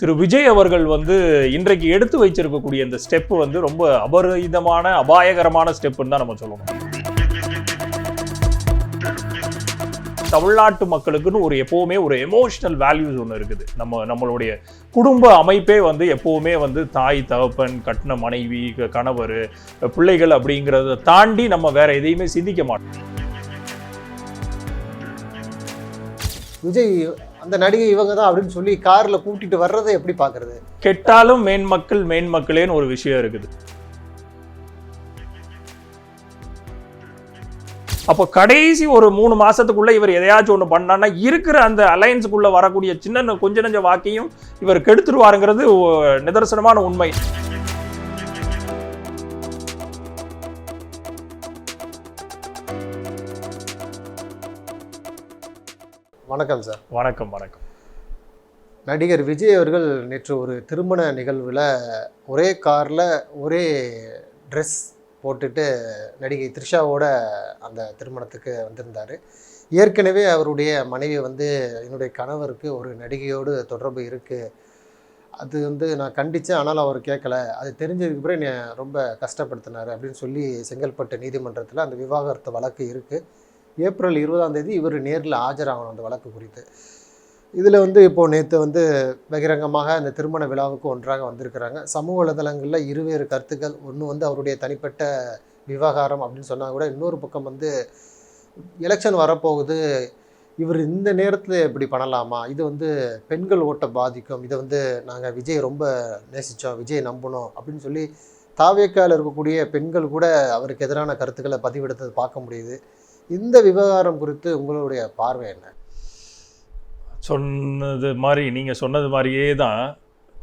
திரு விஜய் அவர்கள் இன்றைக்கு எடுத்து வைச்சிருக்கக்கூடிய இந்த ஸ்டெப் ரொம்ப அபரிதமான அபாயகரமான ஸ்டெப்னு தான் நம்ம சொல்லணும். தமிழ்நாட்டு மக்களுக்குன்னு எப்பவுமே ஒரு எமோஷனல் வேல்யூஸ் ஒன்று இருக்குது. நம்மளுடைய குடும்ப அமைப்பே எப்பவுமே தாய் தகப்பன் கட்டின மனைவி கணவர் பிள்ளைகள் அப்படிங்கிறத தாண்டி நம்ம வேற எதையுமே சிந்திக்க மாட்டோம். விஜய் அந்த நடிகை இவங்க தான் அப்படின்னு சொல்லி கார்ல கூட்டிட்டு வர்றதை எப்படி பாக்குறது? கெட்டாலும் மேன்மக்களேன்னு ஒரு விஷயம் இருக்குது. அப்போ கடைசி ஒரு 3 மாசத்துக்குள்ள இவர் எதையாச்சும் ஒன்று பண்ணான்னா இருக்கிற அந்த அலையன்ஸுக்குள்ள வரக்கூடிய கொஞ்ச நெஞ்ச வாக்கையும் இவர் கெடுத்துருவாருங்கிறது நிதர்சனமான உண்மை. வணக்கம் சார். வணக்கம். நடிகர் விஜய் அவர்கள் நேற்று ஒரு திருமண நிகழ்வில் ஒரே காரில் ஒரே ட்ரெஸ் போட்டுட்டு நடிகை த்ரிஷாவோட அந்த திருமணத்துக்கு வந்திருந்தார். ஏற்கனவே அவருடைய மனைவி என்னுடைய கணவருக்கு ஒரு நடிகையோடு தொடர்பு இருக்குது, அது நான் கண்டித்தேன், ஆனால் அவர் கேட்கல, அது தெரிஞ்சதுக்கு பிறகு என்னை ரொம்ப கஷ்டப்படுத்தினார் அப்படின்னு சொல்லி செங்கல்பட்டு நீதிமன்றத்தில் அந்த விவாகரத்து வழக்கு இருக்குது. ஏப்ரல் 20ஆம் தேதி இவர் நேரில் ஆஜராகணும் அந்த வழக்கு குறித்து. இதில் இப்போது நேற்று பகிரங்கமாக அந்த திருமண விழாவுக்கு ஒன்றாக வந்திருக்கிறாங்க. சமூக வலைதளங்களில் இருவேறு கருத்துக்கள். ஒன்று அவருடைய தனிப்பட்ட விவகாரம் அப்படின்னு சொன்னால் கூட, இன்னொரு பக்கம் எலெக்ஷன் வரப்போகுது, இவர் இந்த நேரத்தில் இப்படி பண்ணலாமா, இது பெண்கள் ஓட்டை பாதிக்கும், இதை நாங்கள் விஜய் ரொம்ப நேசித்தோம், விஜய் நம்பணும் அப்படின்னு சொல்லி தாவேக்காவில் இருக்கக்கூடிய பெண்கள் கூட அவருக்கு எதிரான கருத்துக்களை பதிவெடுத்தது பார்க்க முடியுது. இந்த விவகாரம் குறித்து உங்களுடைய பார்வை என்ன? நீங்கள் சொன்னது மாதிரியே தான்.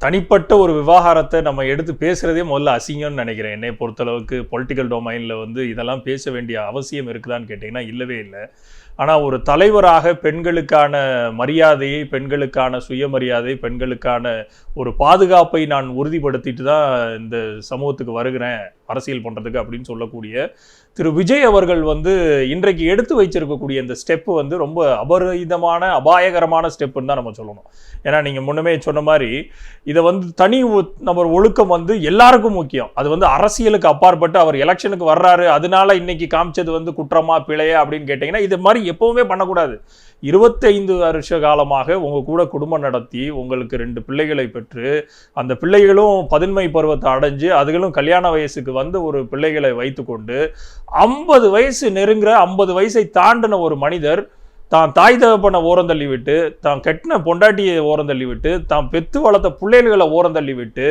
தனிப்பட்ட ஒரு விவகாரத்தை நம்ம எடுத்து பேசுகிறதே முதல்ல அசிங்கம்னு நினைக்கிறேன். என்னை பொறுத்தளவுக்கு பொலிட்டிக்கல் டொமைனில் இதெல்லாம் பேச வேண்டிய அவசியம் இருக்குதான்னு கேட்டிங்கன்னா இல்லவே இல்லை. ஆனால் ஒரு தலைவராக பெண்களுக்கான மரியாதையை, பெண்களுக்கான சுயமரியாதை, பெண்களுக்கான ஒரு பாதுகாப்பை நான் உறுதிப்படுத்திட்டு தான் இந்த சமூகத்துக்கு வருகிறேன் அரசியல் பண்ணுறதுக்கு அப்படின்னு சொல்லக்கூடிய திரு விஜய் அவர்கள் இன்றைக்கு எடுத்து வைச்சிருக்கக்கூடிய இந்த ஸ்டெப்பு ரொம்ப அபரிதமான அபாயகரமான ஸ்டெப்புன்னு தான் நம்ம சொல்லணும். ஏன்னா நீங்கள் முன்னமே சொன்ன மாதிரி இதை தனி நபர் ஒழுக்கம் எல்லாருக்கும் முக்கியம். அது அரசியலுக்கு அப்பாற்பட்டு அவர் எலெக்ஷனுக்கு வர்றாரு, அதனால இன்னைக்கு காமிச்சது குற்றமா பிழையா அப்படின்னு கேட்டிங்கன்னா இது மாதிரி எப்பவுமே பண்ணக்கூடாது. 25 வருஷ காலமாக உங்கள் கூட குடும்பம் நடத்தி உங்களுக்கு 2 பிள்ளைகளை பெற்று அந்த பிள்ளைகளும் பதின்மை பருவத்தை அடைஞ்சு அதுகளும் கல்யாண வயசுக்கு ஒரு பிள்ளைகளை வைத்து கொண்டு 50 வயசு நெருங்குற 50 வயசை தாண்டின ஒரு மனிதர் தான் தாய் தகப்பனை ஓரந்தள்ளி விட்டு, தான் கெட்டின பொண்டாட்டியை ஓரந்தள்ளி விட்டு, தான் பெத்து வளர்த்த பிள்ளைகளை ஓரந்தள்ளி விட்டு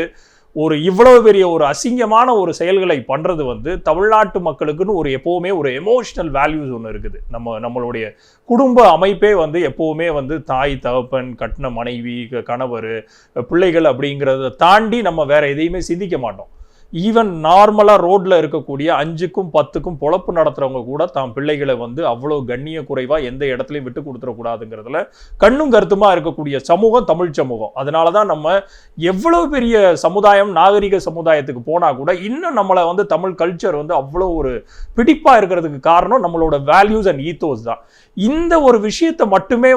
இவ்வளவு பெரிய ஒரு அசிங்கமான ஒரு செயல்களை பண்றது தமிழ்நாட்டு மக்களுக்குன்னு எப்பவுமே ஒரு எமோஷனல் வேல்யூஸ் ஒன்று இருக்குது. நம்மளுடைய குடும்ப அமைப்பே எப்பவுமே தாய் தகப்பன் கட்டின மனைவி கணவர் பிள்ளைகள் அப்படிங்கிறத தாண்டி நம்ம வேற எதையுமே சிந்திக்க மாட்டோம். ஈவன் நார்மலாக ரோட்டில் இருக்கக்கூடிய 5க்கும் 10க்கும் பொழப்பு நடத்துகிறவங்க கூட தான் பிள்ளைகளை அவ்வளோ கண்ணிய குறைவாக எந்த இடத்துலையும் விட்டு கொடுத்துடக்கூடாதுங்கிறதுல கண்ணும் கருத்துமாக இருக்கக்கூடிய சமூகம் தமிழ் சமூகம். அதனால தான் நம்ம எவ்வளோ பெரிய சமுதாயம், நாகரிக சமுதாயத்துக்கு போனால் கூட இன்னும் நம்மளை தமிழ் கல்ச்சர் அவ்வளோ ஒரு பிடிப்பாக இருக்கிறதுக்கு காரணம் நம்மளோட வேல்யூஸ் அண்ட் ஈத்தோஸ் தான். இந்த ஒரு விஷயத்தை மட்டுமே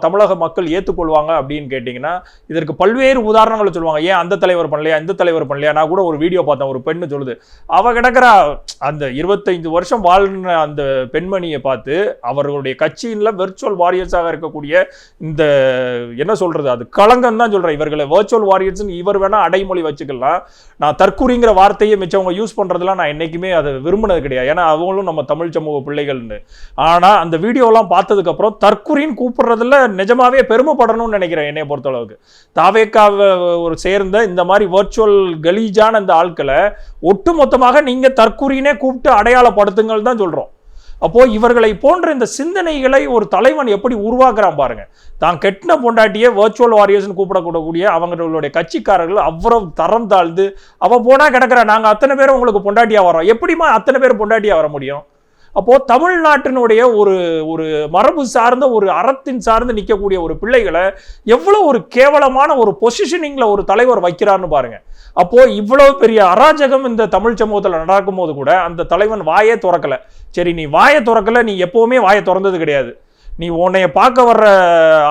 தமிழக மக்கள் ஏற்றுக்கொள்வாங்க அப்படின்னு கேட்டிங்கன்னா இதற்கு பல்வேறு உதாரணங்களை சொல்லுவாங்க. ஏன் அந்த தலைவர் பண்ணலையா, இந்த தலைவர் பண்ணலையா? நான் கூட ஒரு வீடியோ பார்த்தேன், ஒரு பெண்ணு சொல்லுது, அவ கிடக்கிற அந்த 25 வருஷம் வாழ்ன அந்த பெண்மணியை பார்த்து அவர்களுடைய கட்சியில வெர்ச்சுவல் வாரியர்ஸாக இருக்கக்கூடிய இந்த என்ன சொல்றது, அது களங்கம் தான் சொல்றேன். இவர்களை வெர்ச்சுவல் வாரியர்ஸ் இவர் வேணா அடைமொழி வச்சுக்கலாம். நான் தற்கூரிங்கிற வார்த்தையை மிச்சவங்க யூஸ் பண்றதுலாம் நான் என்னைக்குமே அதை விரும்பினது கிடையாது. ஏன்னா அவங்களும் நம்ம தமிழ் சமூக பிள்ளைகள்னு. ஆனா அந்த வீடியோலாம் பார்த்ததுக்கு அப்புறம் தற்கூரின்னு கூப்பிடுறதுல நிஜமாவே பெருமைப்படணும்னு நினைக்கிறேன். என்னைய பொறுத்தளவுக்கு தாவேக்காவை ஒரு சேர்ந்த இந்த மாதிரி வெர்ச்சுவல் கலீஜான இந்த ஆட்களை ஒட்டுமொத்தமாக நீங்க தற்கூரினே கூப்பிட்டு அடையாளப்படுத்துங்கள் தான் சொல்றோம். அப்போ இவர்களை போன்ற இந்த சிந்தனைகளை ஒரு தலைவன் எப்படி உருவாக்குறான் பாருங்க. தான் கெட்டின பொண்டாட்டியே வெர்ச்சுவல் வாரியர்ஸ் கூப்பிடக்கூடிய அவங்களுடைய கட்சிக்காரர்கள் அவ்வளவு தரம் தாழ்ந்து அவ போனா கிடக்கிற நாங்க அத்தனை பேரும் உங்களுக்கு பொண்டாட்டியா வரோம், எப்படிமா அத்தனை பேர் பொண்டாட்டியா வர முடியும்? அப்போ தமிழ்நாட்டினுடைய ஒரு மரபு சார்ந்த ஒரு அறத்தின் சார்ந்து நிற்கக்கூடிய ஒரு பிள்ளைகளை எவ்வளவு ஒரு கேவலமான ஒரு பொசிஷனிங்ல ஒரு தலைவர் வைக்கிறான்னு பாருங்க. அப்போ இவ்வளவு பெரிய அராஜகம் இந்த தமிழ் சமூகத்தில் நடக்கும் போது கூட அந்த தலைவன் வாயே திறக்கல. சரி, நீ வாயை திறக்கல, நீ எப்பவுமே வாயை திறந்தது கிடையாது. நீ உன்னைய பார்க்க வர்ற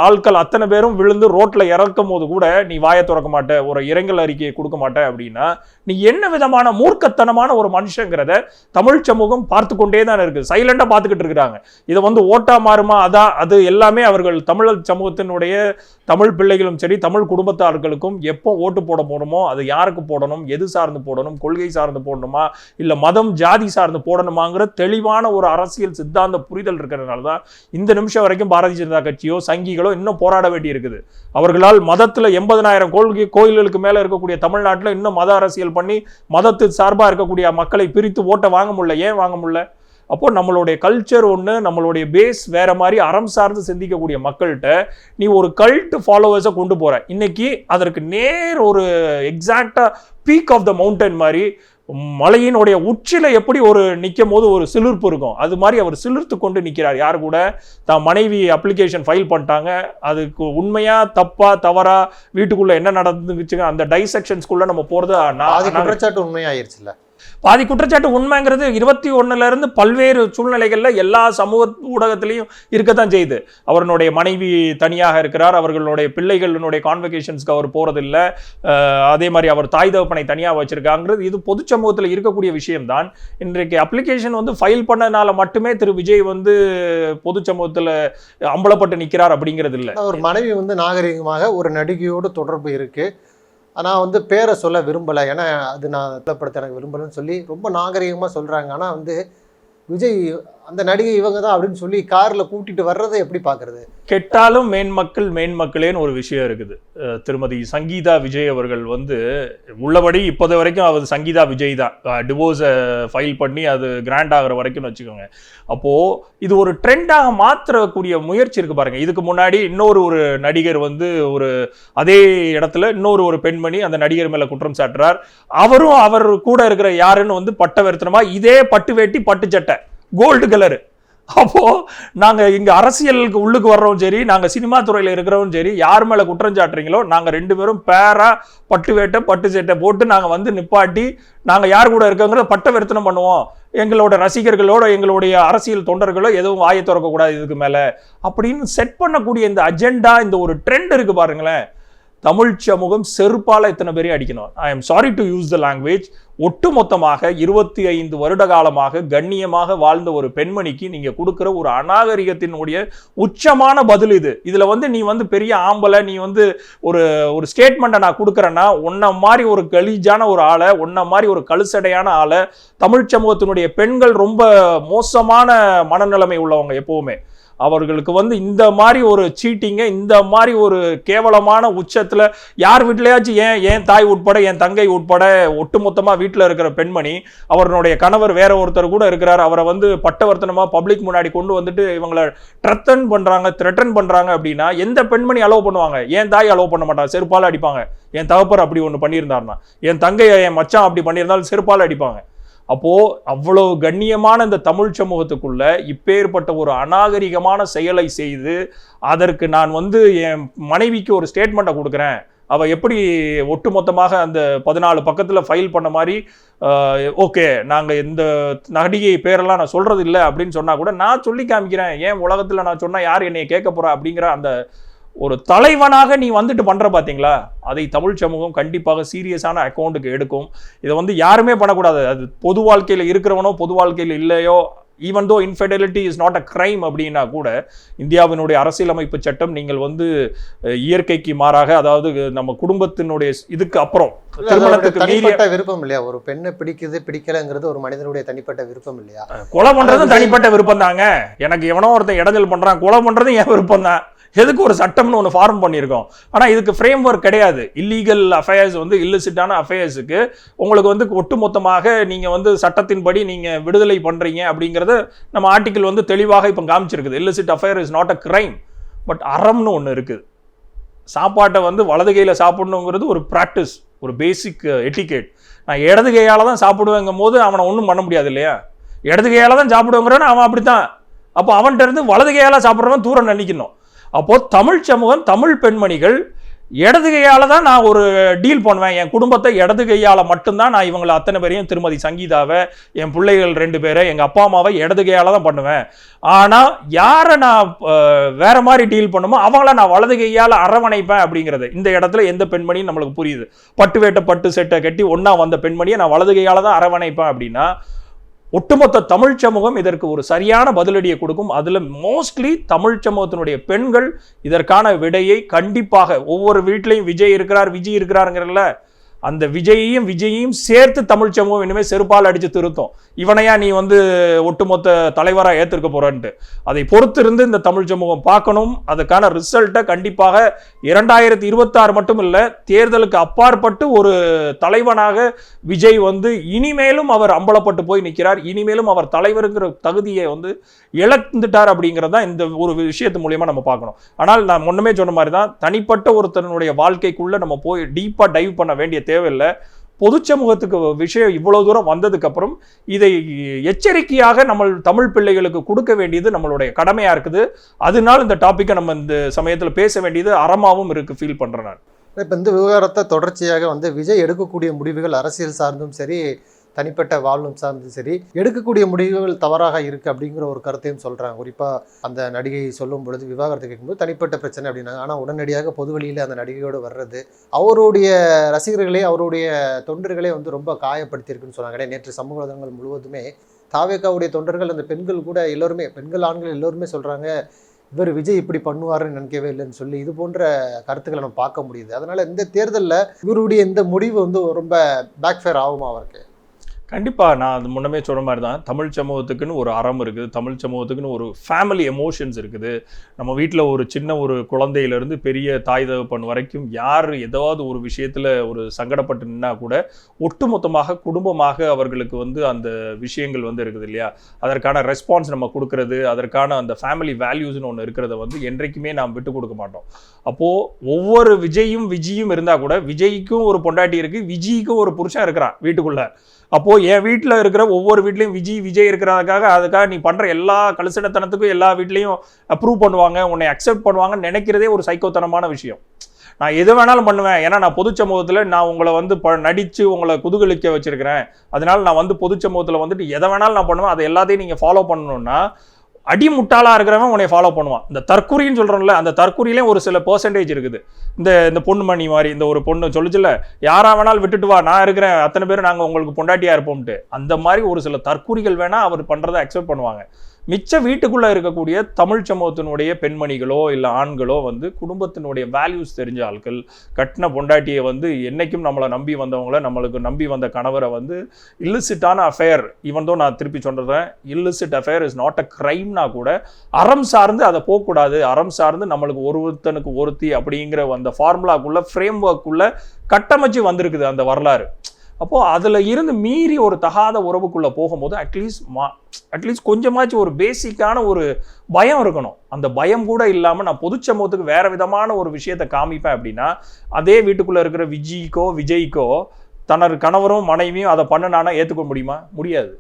ஆட்கள் அத்தனை பேரும் விழுந்து ரோட்ல இறக்கும் போது கூட நீ வாயை திறக்க மாட்ட, ஒரு இரங்கல் அறிக்கையை கொடுக்க மாட்ட அப்படின்னா நீ என்ன விதமான மூர்க்கத்தனமான ஒரு மனுஷங்கிறத தமிழ் சமூகம் பார்த்து கொண்டே தான் இருக்கு, சைலண்டா பார்த்துக்கிட்டு இருக்கிறாங்க. இதை வந்து ஓட்டா மாறுமா, அதான் அது எல்லாமே அவர்கள் தமிழ் சமூகத்தினுடைய தமிழ் பிள்ளைகளும் சரி தமிழ் குடும்பத்தார்களுக்கும் எப்போ ஓட்டு போட போடணுமோ அது யாருக்கு போடணும், எது சார்ந்து போடணும், கொள்கை சார்ந்து போடணுமா இல்ல மதம் ஜாதி சார்ந்து போடணுமாங்கிற தெளிவான ஒரு அரசியல் சித்தாந்த புரிதல் இருக்கிறதுனால தான் இந்த நிமிஷம் வரைக்கும் பாரதிய ஜனதா கட்சியோ சங்கிகளோ இன்னும் போராட வேண்டி இருக்குது. அவர்களால் மதத்துல 80,000 கோயில்களுக்கு மேல இருக்கக்கூடிய தமிழ்நாட்டில் இன்னும் மத அரசியல் பண்ணி மதத்து சார்பா இருக்கக்கூடிய மக்களை பிரித்து ஓட்ட வாங்க முடியல. ஏன் வாங்க முடியல? அப்போ நம்மளுடைய கல்ச்சர் ஒன்று, நம்மளுடைய பேஸ் வேற மாதிரி அறம் சார்ந்து சிந்திக்கக்கூடிய மக்கள்கிட்ட நீ ஒரு கல்ட் ஃபாலோவர்ஸை கொண்டு போற. இன்னைக்கு அதற்கு நேர் ஒரு எக்ஸாக்டா பீக் ஆஃப் த மவுண்டன் மாதிரி மலையினுடைய உச்சில எப்படி ஒரு நிற்கும் போது ஒரு சிலிர்ப்பு இருக்கும், அது மாதிரி அவர் சிலிர்த்து கொண்டு நிற்கிறார். யார் கூட தான் மனைவி அப்ளிகேஷன் ஃபைல் பண்ணிட்டாங்க, அதுக்கு உண்மையா தப்பா தவறா வீட்டுக்குள்ள என்ன நடந்துச்சுங்க அந்த டைசெக்ஷன்ஸ்குள்ள நம்ம போறது குற்றச்சாட்டு உண்மையாயிருச்சுல்ல. பாதி குற்றச்சாட்டு உண்மைங்கிறது 21ல இருந்து பல்வேறு சூழ்நிலைகள்ல எல்லா சமூக ஊடகத்திலையும் இருக்கத்தான் செய்யுது. அவருடைய மனைவி தனியாக இருக்கிறார், அவர்களுடைய பிள்ளைகளுடைய கான்வெகேஷன்ஸ்க்கு அவர் போறதில்லை, அதே மாதிரி அவர் தாய் தகப்பனை தனியாக வச்சிருக்காங்கிறது இது பொது சமூகத்தில் இருக்கக்கூடிய விஷயம்தான். இன்றைக்கு அப்ளிகேஷன் வந்து ஃபைல் பண்ணனால மட்டுமே திரு விஜய் வந்து பொது சமூகத்தில் அம்பலப்பட்டு நிற்கிறார் அப்படிங்கிறது இல்லை. ஒரு மனைவி வந்து நாகரிகமாக ஒரு நடிகையோடு தொடர்பு இருக்கு, ஆனால் வந்து பேரை சொல்ல விரும்பலை, ஏன்னா அது நான் படத்தை எனக்கு விரும்பலைன்னு சொல்லி ரொம்ப நாகரிகமாக சொல்கிறாங்க. ஆனால் வந்து விஜய் அந்த நடிகை இவங்க தான் அப்படின்னு சொல்லி காரில் கூட்டிட்டு வர்றதை எப்படி பார்க்கறது? கெட்டாலும் மேன்மக்களேன்னு ஒரு விஷயம் இருக்குது. திருமதி சங்கீதா விஜய் அவர்கள் வந்து உள்ளபடி இப்போது வரைக்கும் அவர் சங்கீதா விஜய் தான், டிவோர்ஸை ஃபைல் பண்ணி அது கிராண்ட் ஆகிற வரைக்கும்னு வச்சுக்கோங்க. அப்போது இது ஒரு ட்ரெண்டாக மாற்றக்கூடிய முயற்சி இருக்குது பாருங்க. இதுக்கு முன்னாடி ஒரு நடிகர் வந்து ஒரு அதே இடத்துல ஒரு பெண்மணி அந்த நடிகர் மேலே குற்றம் சாட்டுறார். அவரும் அவர் கூட இருக்கிற யாருன்னு வந்து பட்ட வருத்தனமா இதே பட்டு வேட்டி பட்டு சட்டை கோல்டு கலரு. அப்போ நாங்க இங்க அரசியலுக்கு உள்ளுக்கு வர்றோம் சரி, நாங்க சினிமா துறையில இருக்கிறவங்க சரி, யார் மேல குற்றம் சாட்டுறீங்களோ நாங்க 2 பேரும் பேரா பட்டு வேட்டை பட்டு சட்டை போட்டு நாங்க வந்து நிப்பாட்டி நாங்க யார் கூட இருக்கோங்கிறத பட்ட வருத்தனம் பண்ணுவோம். எங்களோட ரசிகர்களோட எங்களுடைய அரசியல் தொண்டர்களோ எதுவும் வாயை திறக்க கூடாது இதுக்கு மேல அப்படின்னு செட் பண்ணக்கூடிய இந்த அஜெண்டா, இந்த ஒரு ட்ரெண்ட் இருக்கு பாருங்களேன். தமிழ் சமூகம் செருப்பால இத்தனை பேரையும் அடிக்கணும். I am sorry to use the language. ஒட்டுமொத்தமாக 25 வருட காலமாக கண்ணியமாக வாழ்ந்த ஒரு பெண்மணிக்கு நீங்க கொடுக்குற ஒரு அநாகரிகத்தினுடைய உச்சமான பதில் இது. இதுல வந்து நீ வந்து பெரிய ஆம்பளை, நீ வந்து ஒரு ஸ்டேட்மெண்ட்டை நான் கொடுக்குறேன்னா உன்ன மாதிரி ஒரு கலீஜான ஒரு ஆளை, உன்ன மாதிரி ஒரு கழுசடையான ஆளை, தமிழ் சமூகத்தினுடைய பெண்கள் ரொம்ப மோசமான மனநிலைமை உள்ளவங்க எப்பவுமே. அவர்களுக்கு வந்து இந்த மாதிரி ஒரு சீட்டிங்கை, இந்த மாதிரி ஒரு கேவலமான உச்சத்துல யார் வீட்டிலேயாச்சும் ஏன் தாய் உட்பட என் தங்கை உட்பட ஒட்டுமொத்தமா வீட்டில் இருக்கிற பெண்மணி, அவருடைய கணவர் வேற ஒருத்தர் கூட இருக்கிறார், அவரை வந்து பட்டவர்த்தனமா பப்ளிக் முன்னாடி கொண்டு வந்துட்டு இவங்களை த்ரெட்டன் பண்றாங்க அப்படின்னா எந்த பெண்மணி அலோவ் பண்ணுவாங்க? என் தாய் அலோவ் பண்ண மாட்டாங்க, செருப்பால அடிப்பாங்க. என் தகப்பர் அப்படி ஒன்று பண்ணியிருந்தாருன்னா, என் தங்கை என் மச்சான் அப்படி பண்ணியிருந்தாலும் செருப்பால அடிப்பாங்க. அப்போ அவ்வளவு கண்ணியமான இந்த தமிழ் சமூகத்துக்குள்ள இப்பேற்பட்ட ஒரு அநாகரிகமான செயலை செய்து அதற்கு நான் வந்து என் மனைவிக்கு ஒரு ஸ்டேட்மெண்ட்டை கொடுக்குறேன், அவ எப்படி ஒட்டுமொத்தமாக அந்த 14 பக்கத்துல ஃபைல் பண்ண மாதிரி ஓகே நாங்க இந்த நடிகை பேரெல்லாம் நான் சொல்றது இல்லை அப்படின்னு சொன்னா கூட நான் சொல்லி காமிக்கிறேன், ஏன் உலகத்துல நான் சொன்னா யார் என்னைய கேட்க போறா அப்படிங்கிற அந்த ஒரு தலைவனாக நீ வந்துட்டு பண்ற பாத்தீங்களா, அதை தமிழ் சமூகம் கண்டிப்பாக சீரியஸான அக்கௌண்ட்டுக்கு எடுக்கும். இதை வந்து யாருமே பண்ணக்கூடாது. அது பொது வாழ்க்கையில இருக்கிறவனோ பொது வாழ்க்கையில் இல்லையோ, even though infidelity is not a crime அப்படின்னா கூட இந்தியாவினுடைய அரசியலமைப்பு சட்டம் நீங்கள் வந்து இயற்கைக்கு மாறாக, அதாவது நம்ம குடும்பத்தினுடைய இதுக்கு அப்புறம் தனிப்பட்ட விருப்பம் இல்லையா, ஒரு பெண்ணை பிடிக்கலங்கிறது ஒரு மனிதனுடைய தனிப்பட்ட விருப்பம் இல்லையா? கொலை பண்றதும் தனிப்பட்ட விருப்பம் தாங்க. எனக்கு எவனோ ஒருத்தன் இடைஞ்சல் பண்றான், கொலை பண்றதும் என் விருப்பம் தான். எதுக்கு ஒரு சட்டம்னு ஒன்று ஃபார்ம் பண்ணியிருக்கோம், ஆனால் இதுக்கு ஃப்ரேம் ஒர்க் கிடையாது. இல்லீகல் அஃபேர்ஸ் வந்து இல்லிசிட்டான அஃபேர்ஸுக்கு உங்களுக்கு வந்து ஒட்டுமொத்தமாக நீங்கள் வந்து சட்டத்தின்படி நீங்கள் விடுதலை பண்ணுறீங்க அப்படிங்கிறத நம்ம ஆர்டிக்கிள் வந்து தெளிவாக இப்போ காமிச்சிருக்குது. Illicit affair is not a crime, but அறம்னு ஒன்று இருக்குது. சாப்பாட்டை வந்து வலது கையில் சாப்பிடணுங்கிறது ஒரு ப்ராக்டிஸ், ஒரு பேசிக் எட்டிகேட். நான் இடது கையால் தான் சாப்பிடுவேங்கும் போது அவனை ஒன்றும் பண்ண முடியாது இல்லையா? இடது கையால் தான் சாப்பிடுவேங்கிறன்னு அவன் அப்படித்தான். அப்போ அவன்கிட்ட இருந்து வலது கையால் சாப்பிட்றவன் தூரம் நினைக்கணும். அப்போ தமிழ் சமூகம், தமிழ் பெண்மணிகள் இடது கையால் தான் நான் ஒரு டீல் பண்ணுவேன், என் குடும்பத்தை இடது கையால் மட்டும்தான் நான் இவங்களை அத்தனை பேரையும், திருமதி சங்கீதாவை, என் பிள்ளைகள் 2 பேரை, எங்கள் அப்பா அம்மாவை இடது கையால் தான் பண்ணுவேன். ஆனால் யாரை நான் வேற மாதிரி டீல் பண்ணுமோ அவங்கள நான் வலது கையால் அரவணைப்பேன் அப்படிங்கிறது இந்த இடத்துல எந்த பெண்மணியும் நம்மளுக்கு புரியுது. பட்டு வேட்டை பட்டு செட்டை கட்டி ஒன்றா வந்த பெண்மணியை நான் வலது கையால் தான் அரவணைப்பேன் அப்படின்னா ஒட்டுமொத்த தமிழ் சமூகம் இதற்கு ஒரு சரியான பதிலடியை கொடுக்கும். அதில் மோஸ்ட்லி தமிழ் சமூகத்தினுடைய பெண்கள் இதற்கான விடையை கண்டிப்பாக, ஒவ்வொரு வீட்லையும் விஜய் இருக்கிறாருங்கிறல்ல, அந்த விஜயையும் சேர்த்து தமிழ் சமூகம் இனிமேல் செருப்பால் அடித்து திருத்தம். இவனையா நீ ஒட்டுமொத்த தலைவராக ஏற்றிருக்க போறன்ட்டு அதை பொறுத்து இருந்து இந்த தமிழ் சமூகம் பார்க்கணும். அதுக்கான ரிசல்ட்டை கண்டிப்பாக 2026 மட்டும் இல்லை, தேர்தலுக்கு அப்பாற்பட்டு ஒரு தலைவனாக விஜய் இனிமேலும் அவர் அம்பலப்பட்டு போய் நிற்கிறார். இனிமேலும் அவர் தலைவருங்கிற தகுதியை இழந்துட்டார் அப்படிங்கிறது தான் இந்த ஒரு விஷயத்து மூலியமா நம்ம பார்க்கணும். ஆனால் நான் முன்னமே சொன்ன மாதிரி தான், தனிப்பட்ட ஒருத்தனுடைய வாழ்க்கைக்குள்ள நம்ம போய் டீப்பா டைவ் பண்ண வேண்டிய தேவையில்லை. பொது சமூகத்துக்கு விஷயம் இவ்வளவு தூரம் வந்ததுக்கு அப்புறம் இதை எச்சரிக்கையாக நம்ம தமிழ் பிள்ளைகளுக்கு கொடுக்க வேண்டியது நம்மளுடைய கடமையா இருக்குது. அதனால இந்த டாபிக்கை நம்ம இந்த சமயத்துல பேச வேண்டியது அறமாவும் இருக்கு ஃபீல் பண்றேன் நான். இப்போ இந்த விவகாரத்தை தொடர்ச்சியாக விஜய் எடுக்கக்கூடிய முடிவுகள் அரசியல் சார்ந்தும் சரி, தனிப்பட்ட வாழ்வும் சார்ந்தும் சரி, எடுக்கக்கூடிய முடிவுகள் தவறாக இருக்குது அப்படிங்கிற ஒரு கருத்தையும் சொல்கிறாங்க. குறிப்பாக அந்த நடிகை சொல்லும் பொழுது விவாகரத்து கேட்கும்போது தனிப்பட்ட பிரச்சனை அப்படின்னாங்க. ஆனால் உடனடியாக பொதுவெளியில் அந்த நடிகையோடு வர்றது அவருடைய ரசிகர்களே, அவருடைய தொண்டர்களே ரொம்ப காயப்படுத்தியிருக்குன்னு சொன்னாங்க. நேற்று சமூக வலைதளங்கள் முழுவதுமே தாவேகாவுடைய தொண்டர்கள், அந்த பெண்கள் கூட எல்லோருமே, பெண்கள் ஆண்கள் எல்லோருமே சொல்கிறாங்க, இவர் விஜய் இப்படி பண்ணுவாருன்னு நினைக்கவே இல்லைன்னு சொல்லி இது போன்ற கருத்துக்களை நம்ம பார்க்க முடியுது. அதனால் இந்த தேர்தலில் இவருடைய இந்த முடிவு ரொம்ப பேக்ஃபயர் ஆகுமா அவருக்கு? கண்டிப்பாக. நான் அது முன்னமே சொன்ன மாதிரி தான், தமிழ் சமூகத்துக்குன்னு ஒரு அறம் இருக்குது, தமிழ் சமூகத்துக்குன்னு ஒரு ஃபேமிலி எமோஷன்ஸ் இருக்குது. நம்ம வீட்டில் ஒரு சின்ன ஒரு குழந்தையிலேருந்து பெரிய தாய் தகப்பன் வரைக்கும் யார் ஏதாவது ஒரு விஷயத்தில் ஒரு சங்கடப்பட்டு நின்னா கூட ஒட்டுமொத்தமாக குடும்பமாக அவர்களுக்கு அந்த விஷயங்கள் இருக்குது இல்லையா, அதற்கான ரெஸ்பான்ஸ் நம்ம கொடுக்கறது, அதற்கான அந்த ஃபேமிலி வேல்யூஸ்னு ஒன்று இருக்கிறத என்றைக்குமே நாம் விட்டு கொடுக்க மாட்டோம். அப்போது ஒவ்வொரு விஜயும் இருந்தால் கூட விஜய்க்கும் ஒரு பொண்டாட்டி இருக்குது, விஜய்க்கும் ஒரு புருஷன் இருக்கிறான் வீட்டுக்குள்ளே. அப்போது என் வீட்டில் இருக்கிற ஒவ்வொரு வீட்லையும் விஜய் அதுக்காக நீ பண்ணுற எல்லா கலுசடத்தனத்துக்கும் எல்லா வீட்லேயும் அப்ரூவ் பண்ணுவாங்க, உன்னை அக்செப்ட் பண்ணுவாங்கன்னு நினைக்கிறதே ஒரு சைக்கோத்தனமான விஷயம். நான் எது வேணாலும் பண்ணுவேன், ஏன்னா நான் பொது சமூகத்தில் நான் உங்களை நடித்து உங்களை குதூகலிக்க வச்சிருக்கிறேன், அதனால நான் பொது சமூகத்தில் எதை வேணாலும் நான் பண்ணுவேன், அதை எல்லாத்தையும் நீங்கள் ஃபாலோ பண்ணணும்னா அடிமுட்டாளாக இருக்கிறவன் உன்னை ஃபாலோ பண்ணுவான். இந்த தற்குறின்னு சொல்கிறோம்ல, அந்த தற்குறியிலே ஒரு சில பெர்சன்டேஜ் இருக்குது. இந்த பொண்ணு மணி மாதிரி இந்த ஒரு பொண்ணு சொல்லுச்சுல்ல, யாரா வேணாலும் விட்டுட்டு வா, நான் இருக்கிறேன், அத்தனை பேர் நாங்கள் உங்களுக்கு பொண்டாட்டியாக இருப்போம்ட்டு, அந்த மாதிரி ஒரு சில தற்குறிகள் வேணால் அவர் பண்ணுறதை அக்செப்ட் பண்ணுவாங்க. மிச்ச வீட்டுக்குள்ளே இருக்கக்கூடிய தமிழ் சமூகத்தினுடைய பெண்மணிகளோ இல்லை ஆண்களோ குடும்பத்தினுடைய வேல்யூஸ் தெரிஞ்ச ஆட்கள், கட்டின பொண்டாட்டியை என்னைக்கும் நம்மளை நம்பி வந்தவங்கள, நம்மளுக்கு நம்பி வந்த கணவரை இல்லிசிட்டான அஃபேர், ஈவன் தோ நான் திருப்பி சொல்கிறேன், illicit affair is not a கிரைம்னா கூட அறம் சார்ந்து அதை போகக்கூடாது, அறம் சார்ந்து நம்மளுக்கு ஒருத்தனுக்கு ஒருத்தி அப்படிங்கிற அந்த ஃபார்முலாக்குள்ள ஃப்ரேம் ஒர்க்குள்ள கட்டமைச்சு வந்திருக்குது அந்த வரலாறு. அப்போது அதில் இருந்து மீறி ஒரு தகாத உறவுக்குள்ளே போகும்போது அட்லீஸ்ட் கொஞ்சமாச்சும் ஒரு பேசிக்கான ஒரு பயம் இருக்கணும். அந்த பயம் கூட இல்லாமல் நான் பொது சமூகத்துக்கு வேறு விதமான ஒரு விஷயத்தை காமிப்பேன் அப்படின்னா, அதே வீட்டுக்குள்ளே இருக்கிற விஜய்க்கோ தனது கணவரும் மனைவியும் அதை பண்ணனானா ஏற்றுக்க முடியுமா? முடியாது.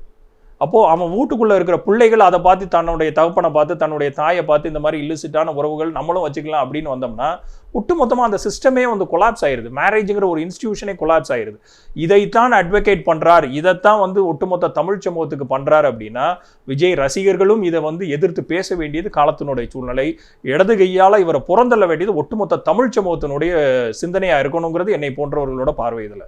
அப்போது அவன் வீட்டுக்குள்ளே இருக்கிற பிள்ளைகள் அதை பார்த்து தன்னுடைய தகப்பனை பார்த்து தன்னுடைய தாயை பார்த்து இந்த மாதிரி இல்லிசிட்டான உறவுகள் நம்மளும் வச்சுக்கலாம் அப்படின்னு வந்தோம்னா ஒட்டுமொத்தமாக அந்த சிஸ்டமே கொலாப்ஸ் ஆயிடுது. மேரேஜுங்கிற ஒரு இன்ஸ்டிடியூஷனே கொலாப்ஸ் ஆயிடுது. இதைத்தான் அட்வொகேட் பண்ணுறார், இதைத்தான் ஒட்டுமொத்த தமிழ் சமூகத்துக்கு பண்ணுறாரு அப்படின்னா விஜய் ரசிகர்களும் இதை எதிர்த்து பேச வேண்டியது காலத்தினுடைய சூழ்நிலை. இடது கையால் இவரை புறந்தள்ள வேண்டியது ஒட்டுமொத்த தமிழ் சமூகத்தினுடைய சிந்தனையாக இருக்கணுங்கிறது என்னை போன்றவர்களோட பார்வை. இதில்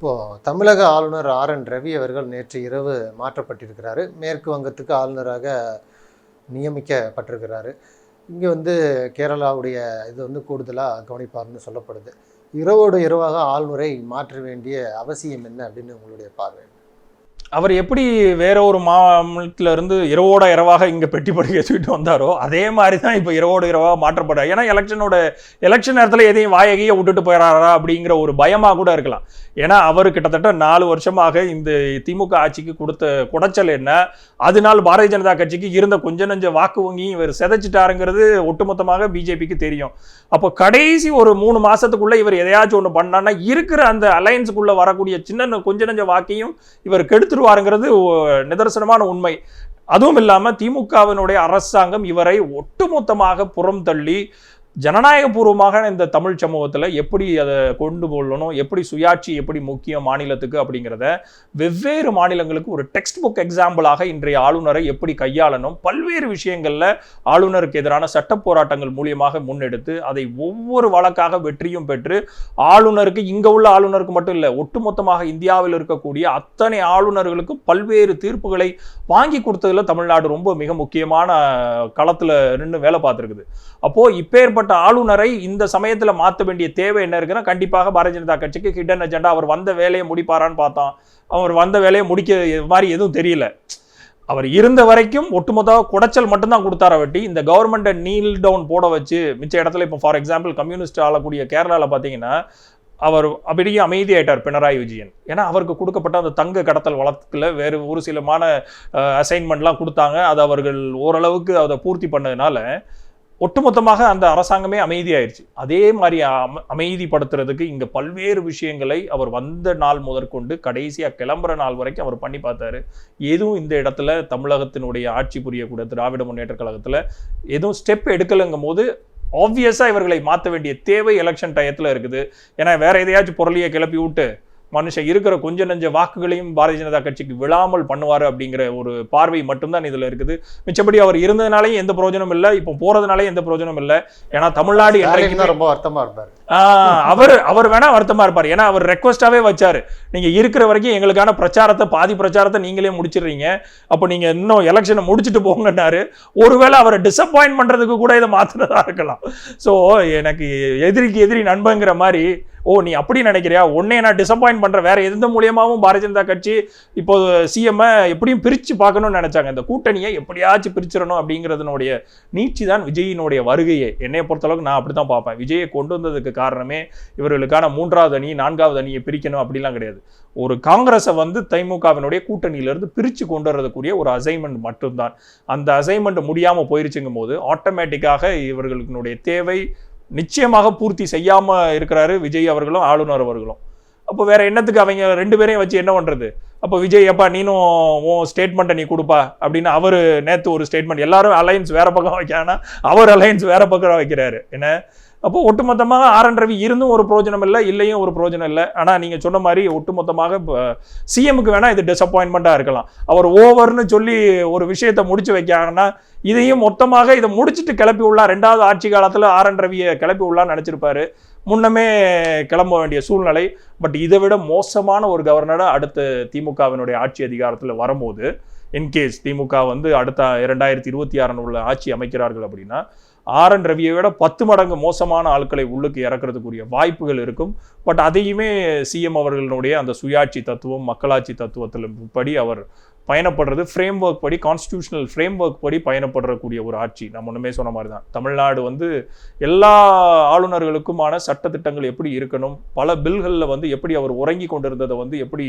இப்போது தமிழக ஆளுநர் RN ரவி அவர்கள் நேற்று இரவு மாற்றப்பட்டிருக்கிறாரு. மேற்கு வங்கத்துக்கு ஆளுநராக நியமிக்கப்பட்டிருக்கிறாரு. இங்கே கேரளாவுடைய இது கூடுதலாக கவனிப்பார்னு சொல்லப்படுது. இரவோடு இரவாக ஆளுநரை மாற்ற வேண்டிய அவசியம் என்ன அப்படின்னு உங்களுடைய பார்வை? அவர் எப்படி வேற ஒரு மாநிலத்தில் இருந்து இரவோட இரவாக இங்கே பெட்டி படுக்க வச்சுக்கிட்டு வந்தாரோ அதே மாதிரி தான் இப்போ இரவோடு இரவாக மாற்றப்படாது. ஏன்னா எலெக்ஷன் நேரத்தில் எதையும் வாயகையை விட்டுட்டு போயிடறாரா அப்படிங்கிற ஒரு பயமாக கூட இருக்கலாம். ஏன்னா அவர் கிட்டத்தட்ட 4 வருஷமாக இந்த திமுக ஆட்சிக்கு கொடுத்த குடைச்சல் என்ன, அதனால் பாரதிய ஜனதா கட்சிக்கு இருந்த கொஞ்ச நஞ்ச வாக்கு வங்கியும் இவர் சிதைச்சிட்டாருங்கிறது ஒட்டுமொத்தமாக பிஜேபிக்கு தெரியும். அப்போ கடைசி ஒரு 3 மாதத்துக்குள்ளே இவர் எதையாச்சும் ஒன்று பண்ணான்னா இருக்கிற அந்த அலையன்ஸுக்குள்ளே வரக்கூடிய கொஞ்ச நஞ்ச வாக்கையும் இவர் கெடுத்துருவாருங்கிறது நிதர்சனமான உண்மை. அதுவும் இல்லாமல் திமுகவினுடைய அரசாங்கம் இவரை ஒட்டுமொத்தமாக புறம் தள்ளி ஜனநாயகபூர்வமாக இந்த தமிழ் சமூகத்தில் எப்படி அதை கொண்டு போகணும், எப்படி சுயாட்சி எப்படி முக்கியம் மாநிலத்துக்கு அப்படிங்கிறத வெவ்வேறு மாநிலங்களுக்கு ஒரு டெக்ஸ்ட் புக் எக்ஸாம்பிளாக இன்றைய ஆளுநரை எப்படி கையாளணும், பல்வேறு விஷயங்களில் ஆளுநருக்கு எதிரான சட்ட போராட்டங்கள் மூலியமாக முன்னெடுத்து அதை ஒவ்வொரு வழக்காக வெற்றியும் பெற்று ஆளுநருக்கு, இங்கே உள்ள ஆளுநருக்கு மட்டும் இல்லை, ஒட்டுமொத்தமாக இந்தியாவில் இருக்கக்கூடிய அத்தனை ஆளுநர்களுக்கும் பல்வேறு தீர்ப்புகளை வாங்கி கொடுத்ததுல தமிழ்நாடு ரொம்ப மிக முக்கியமான களத்தில் நின்று வேலை பார்த்துருக்குது. அப்போ இப்பேற்பட்ட ஆளுநரை இந்த சமயத்துல மாற்ற வேண்டிய தேவை என்ன இருக்குன்னா, கண்டிப்பாக பாரதிய ஜனதா கட்சிக்கு ஹிடன் அஜெண்டா. அவர் வந்த வேலையை முடிப்பாரான்னு பார்த்தோம், அவர் வந்த வேலையை முடிக்க மாதிரி எதுவும் தெரியல. அவர் இருந்த வரைக்கும் ஒட்டுமொத்தமாக குடைச்சல் மட்டும்தான் கொடுத்தார வட்டி இந்த கவர்மெண்ட்டை நீல் டவுன் போட வச்சு மிச்ச இடத்துல இப்போ ஃபார் எக்ஸாம்பிள் கம்யூனிஸ்ட் ஆளக்கூடிய கேரளாவில் பார்த்தீங்கன்னா அவர் அப்படியே அமைதியாயிட்டார் பினராயி விஜயன். ஏன்னா அவருக்கு கொடுக்கப்பட்ட அந்த தங்க கடத்தல் வழக்கில் வேறு ஒரு சிலமான அசைன்மெண்ட்லாம் கொடுத்தாங்க. அது அவர்கள் ஓரளவுக்கு அதை பூர்த்தி பண்ணதுனால ஒட்டுமொத்தமாக அந்த அரசாங்கமே அமைதியாயிருச்சு. அதே மாதிரி அமைதிப்படுத்துறதுக்கு இங்கே பல்வேறு விஷயங்களை அவர் வந்த நாள் முதற்கொண்டு கடைசியாக கிளம்புற நாள் வரைக்கும் அவர் பண்ணி பார்த்தாரு. எதுவும் இந்த இடத்துல தமிழகத்தினுடைய ஆட்சி புரியக்கூடிய திராவிட முன்னேற்ற கழகத்தில் எதுவும் ஸ்டெப் எடுக்கலைங்கும் போது ஆப்வியஸாக இவர்களை மாற்ற வேண்டிய தேவை எலெக்ஷன் டயத்தில் இருக்குது. ஏன்னா வேற எதையாச்சும் பொருளையை கிளப்பி விட்டு மனுஷன் இருக்கிற கொஞ்ச நெஞ்ச வாக்குகளையும் பாரதிய ஜனதா கட்சிக்கு விழாமல் பண்ணுவார் அப்படிங்கிற ஒரு பார்வை மட்டும்தான் இதில் இருக்குது. மிச்சபடி அவர் இருந்ததுனாலையும் எந்த பிரயோஜனம் இல்லை, இப்போ போறதுனாலையும் எந்த பிரயோஜனம் இல்லை. ஏன்னா தமிழ்நாடு ரொம்ப வருத்தமா இருப்பார். அவர் வேணா வருத்தமா இருப்பார். ஏன்னா அவர் ரெக்வஸ்டாவே வச்சாரு, நீங்க இருக்கிற வரைக்கும் எங்களுக்கான பிரச்சாரத்தை பாதி பிரச்சாரத்தை நீங்களே முடிச்சிடுறீங்க, அப்போ நீங்க இன்னும் எலெக்ஷனை முடிச்சுட்டு போங்கன்னாரு. ஒருவேளை அவரை டிசப்பாயிண்ட் பண்றதுக்கு கூட இதை மாத்தினதா இருக்கலாம். ஸோ எனக்கு எதிரிக்கு எதிரி நண்பங்கிற மாதிரி, ஓ நீ அப்படி நினைக்கிறியா, உன்னை நான் டிசப்பாயிண்ட் பண்ற, வேற எந்த மூலியமாவும் பாரதிய ஜனதா கட்சி இப்போ சிஎம் எப்படியும் பிரிச்சு பார்க்கணும்னு நினைச்சாங்க. இந்த கூட்டணியை எப்படியாச்சும் பிரிச்சிடணும் அப்படிங்கிறதுனுடைய நீட்சி தான் விஜயினுடைய வருகையே. என்னைய பொறுத்தளவுக்கு நான் அப்படித்தான் பார்ப்பேன். விஜயை கொண்டு வந்ததுக்கு காரணமே இவர்களுக்கான 3வது அணி 4வது அணியை பிரிக்கணும் அப்படிலாம் கிடையாது. ஒரு காங்கிரஸை திமுகவினுடைய கூட்டணியிலிருந்து பிரித்து கொண்டு வரதுக்குரிய ஒரு அசைன்மெண்ட் மட்டும்தான். அந்த அசைன்மெண்ட் முடியாமல் போயிருச்சுங்கும் போது ஆட்டோமேட்டிக்காக இவர்களுடைய தேவை நிச்சயமாக பூர்த்தி செய்யாம இருக்கிறாரு விஜய் அவர்களும் ஆளுநர் அவர்களும். அப்போ வேற என்னத்துக்கு அவங்க 2 பேரையும் வச்சு என்ன பண்றது? அப்போ விஜய் எப்பா நீனும் உன் ஸ்டேட்மெண்ட்டை நீ கொடுப்பா அப்படின்னு அவர் நேற்று ஒரு ஸ்டேட்மெண்ட், எல்லாரும் அலையன்ஸ் வேற பக்கம் வைக்கானா அவர் அலையன்ஸ் வேற பக்கம் வைக்கிறாரு. என்ன அப்போ ஒட்டுமொத்தமாக ஆர்.என். ரவி இருந்தும் ஒரு பிரயோஜனம் இல்லை, இல்லையும் ஒரு பிரயோஜனம் இல்லை. ஆனால் நீங்கள் சொன்ன மாதிரி ஒட்டுமொத்தமாக சிஎம்முக்கு வேணால் இது டிசப்பாயின்மெண்ட்டாக இருக்கலாம். அவர் ஓவர்னு சொல்லி ஒரு விஷயத்தை முடிச்சு வைக்காங்கன்னா இதையும் மொத்தமாக இதை முடிச்சுட்டு கிளப்பி உள்ளா 2வது ஆட்சி காலத்தில் ஆர்.என். ரவியை கிளப்பி உள்ளான்னு நினச்சிருப்பாரு. முன்னமே கிளம்ப வேண்டிய சூழ்நிலை. பட் இதை விட மோசமான ஒரு கவர்னரை அடுத்த திமுகவினுடைய ஆட்சி அதிகாரத்தில் வரும்போது, இன்கேஸ் திமுக அடுத்த 2026 உள்ள ஆட்சி அமைக்கிறார்கள் அப்படின்னா ஆர்.என். ரவியை விட 10 மடங்கு மோசமான ஆட்களை உள்ளுக்கு இறக்கிறதுக்குரிய வாய்ப்புகள் இருக்கும். பட் அதையுமே சிஎம் அவர்களுடைய அந்த சுயாட்சி தத்துவம் மக்களாட்சி தத்துவத்தில் படி அவர் பயணப்படுறது ஃப்ரேம் ஒர்க் படி, கான்ஸ்டியூஷனல் ஃப்ரேம் ஒர்க் படி பயணப்படக்கூடிய ஒரு ஆட்சி. நம்ம ஒன்றுமே சொன்ன மாதிரி தான் தமிழ்நாடு எல்லா ஆளுநர்களுக்குமான சட்டத்திட்டங்கள் எப்படி இருக்கணும், பல பில்களில் எப்படி அவர் உறங்கி கொண்டிருந்ததை எப்படி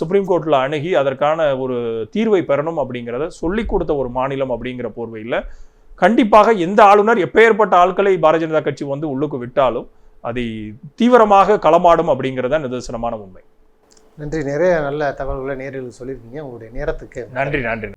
சுப்ரீம் கோர்ட்டில் அணுகி அதற்கான ஒரு தீர்வை பெறணும் அப்படிங்கிறத சொல்லிக் கொடுத்த ஒரு மாநிலம் அப்படிங்கிற போர்வையில் கண்டிப்பாக எந்த ஆளுநர் எப்பேற்பட்ட ஆட்களை பாரதிய ஜனதா கட்சி உள்ளுக்கு விட்டாலும் அதை தீவிரமாக களமாடும் அப்படிங்கிறத நிதர்சனமான உண்மை. நன்றி. நிறைய நல்ல தகவல்களை நேரில் சொல்லியிருக்கீங்க. உங்களுடைய நேரத்துக்கு நன்றி.